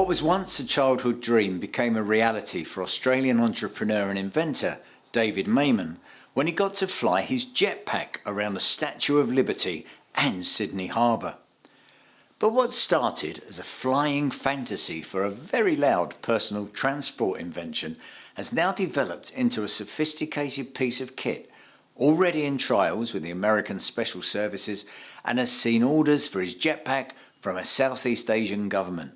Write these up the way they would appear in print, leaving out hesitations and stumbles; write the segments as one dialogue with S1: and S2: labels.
S1: What was once a childhood dream became a reality for Australian entrepreneur and inventor David Mayman when he got to fly his JetPack around the Statue of Liberty and Sydney Harbour. But what started as a flying fantasy for a very loud personal transport invention has now developed into a sophisticated piece of kit already in trials with the American Special Services and has seen orders for his JetPack from a Southeast Asian government.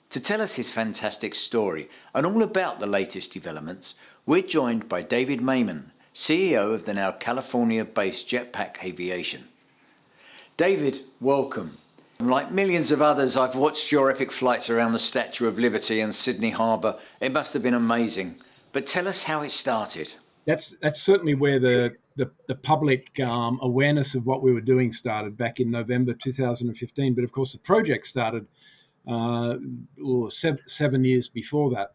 S1: To tell us his fantastic story and all about the latest developments, we're joined by David Mayman, CEO of the now California-based JetPack Aviation. David, welcome. Like millions of others, I've watched your epic flights around the Statue of Liberty and Sydney Harbour. It must have been amazing. But tell us how it started.
S2: That's certainly where the public awareness of what we were doing started back in November 2015. But of course, the project started 7 years before that,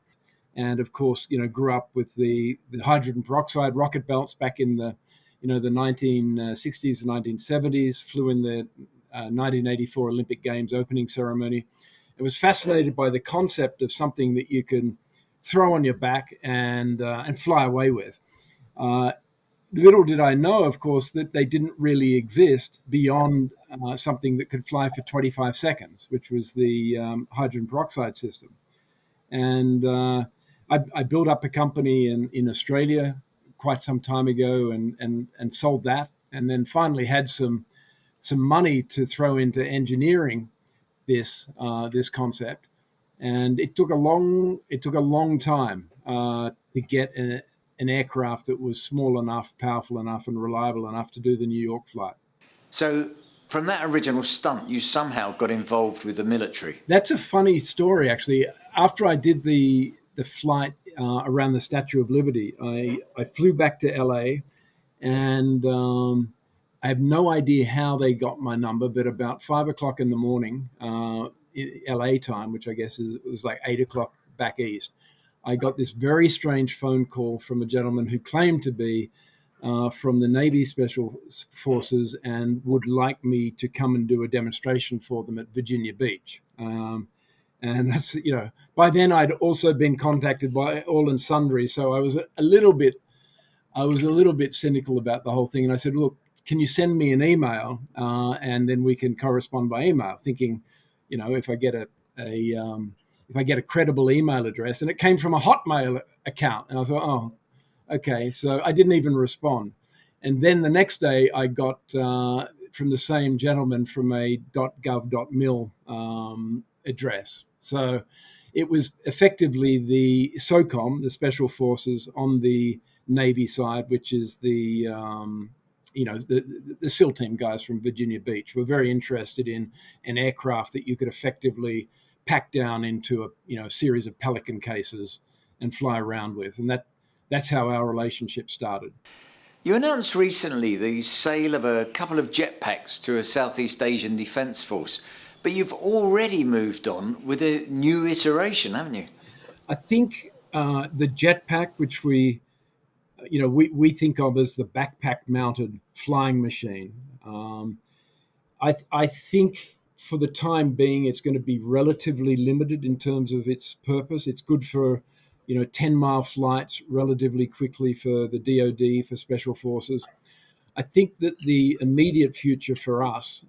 S2: and of course, grew up with the hydrogen peroxide rocket belts back in the 1960s and 1970s. Flew in the 1984 Olympic Games opening ceremony. I was fascinated by the concept of something that you can throw on your back and fly away with. Little did I know, of course, that they didn't really exist beyond something that could fly for 25 seconds, which was the hydrogen peroxide system. And I built up a company in Australia quite some time ago and sold that, and then finally had some money to throw into engineering this concept. And it took a long time to get an aircraft that was small enough, powerful enough, and reliable enough to do the New York flight.
S1: So from that original stunt, you somehow got involved with the military.
S2: That's a funny story, actually. After I did the flight around the Statue of Liberty, I flew back to LA, and I have no idea how they got my number, but about 5 o'clock in the morning, LA time, which I guess was like 8 o'clock back east, I got this very strange phone call from a gentleman who claimed to be from the Navy Special Forces and would like me to come and do a demonstration for them at Virginia Beach. And that's, by then I'd also been contacted by all and sundry, so I was a little bit cynical about the whole thing. And I said, look, can you send me an email and then we can correspond by email? Thinking, if I get a credible email address, and it came from a Hotmail account, and I thought, oh, okay. So I didn't even respond. And then the next day, I got from the same gentleman from a .gov.mil address. So it was effectively the SOCOM, the Special Forces on the Navy side, which is the SEAL team guys from Virginia Beach were very interested in an aircraft that you could effectively pack down into a series of Pelican cases and fly around with. And that's how our relationship started.
S1: You announced recently the sale of a couple of jetpacks to a Southeast Asian defence force, but you've already moved on with a new iteration, haven't you?
S2: I think the jetpack, which we think of as the backpack-mounted flying machine, I think for the time being, it's going to be relatively limited in terms of its purpose. It's good for, 10-mile flights relatively quickly for the DoD, for Special Forces. I think that the immediate future for us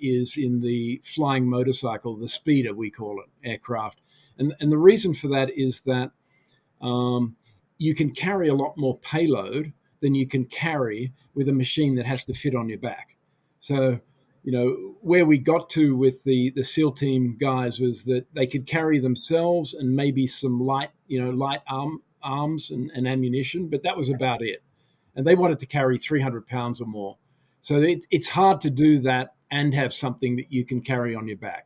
S2: is in the flying motorcycle, the speeder, we call it, aircraft. And the reason for that is that you can carry a lot more payload than you can carry with a machine that has to fit on your back. So, where we got to with the SEAL team guys was that they could carry themselves and maybe some light arms and ammunition, but that was about it. And they wanted to carry 300 pounds or more. So it's hard to do that and have something that you can carry on your back.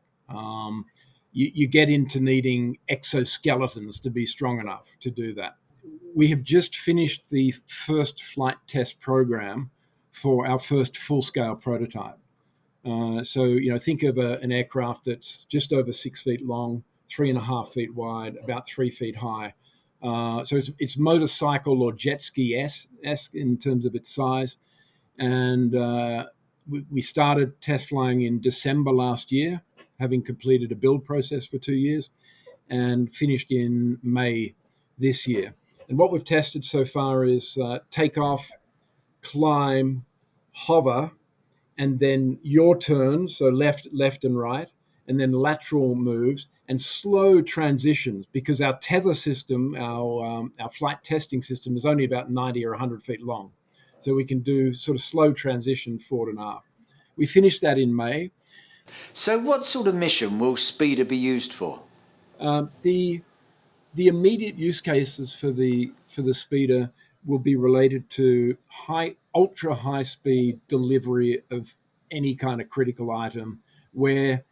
S2: You get into needing exoskeletons to be strong enough to do that. We have just finished the first flight test program for our first full-scale prototype. So think of an aircraft that's just over 6 feet long, 3.5 feet wide, about 3 feet high. So it's motorcycle or jet ski-esque in terms of its size. And we started test flying in December last year, having completed a build process for 2 years. and finished in May this year. And what we've tested so far is takeoff, climb, hover, and then your turn, so left and right, and then lateral moves and slow transitions, because our tether system, our flight testing system, is only about 90 or 100 feet long. So we can do sort of slow transition forward and aft. We finished that in May.
S1: So what sort of mission will Speeder be used for?
S2: The immediate use cases for the speeder will be related to ultra high speed delivery of any kind of critical item where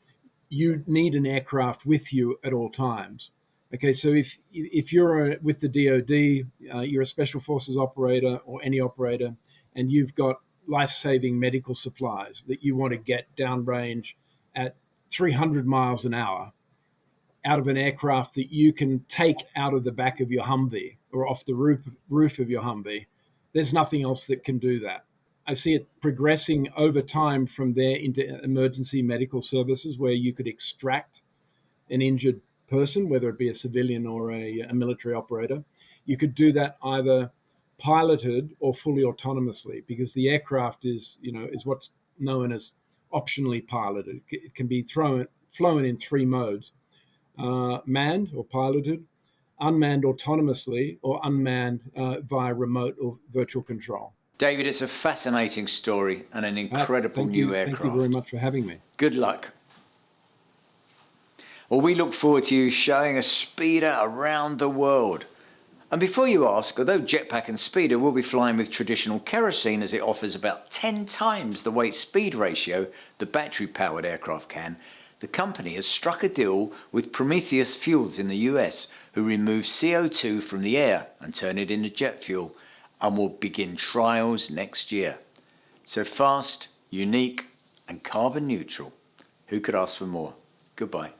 S2: you need an aircraft with you at all times. Okay, so if you're with the DoD, you're a special forces operator or any operator, and you've got life-saving medical supplies that you want to get downrange at 300 miles an hour out of an aircraft that you can take out of the back of your Humvee or off the roof of your Humvee, there's nothing else that can do that. I see it progressing over time from there into emergency medical services where you could extract an injured person, whether it be a civilian or a military operator. You could do that either piloted or fully autonomously, because the aircraft is what's known as optionally piloted. It can be flown in three modes: manned or piloted, unmanned autonomously, or unmanned via remote or virtual control.
S1: David, it's a fascinating story and an incredible new aircraft.
S2: Thank you very much for having me.
S1: Good luck. Well, we look forward to you showing a Speeder around the world. And before you ask, although JetPack and Speeder will be flying with traditional kerosene, as it offers about 10 times the weight-speed ratio the battery-powered aircraft can, the company has struck a deal with Prometheus Fuels in the US, who remove CO2 from the air and turn it into jet fuel, and will begin trials next year. So fast, unique and carbon neutral. Who could ask for more? Goodbye.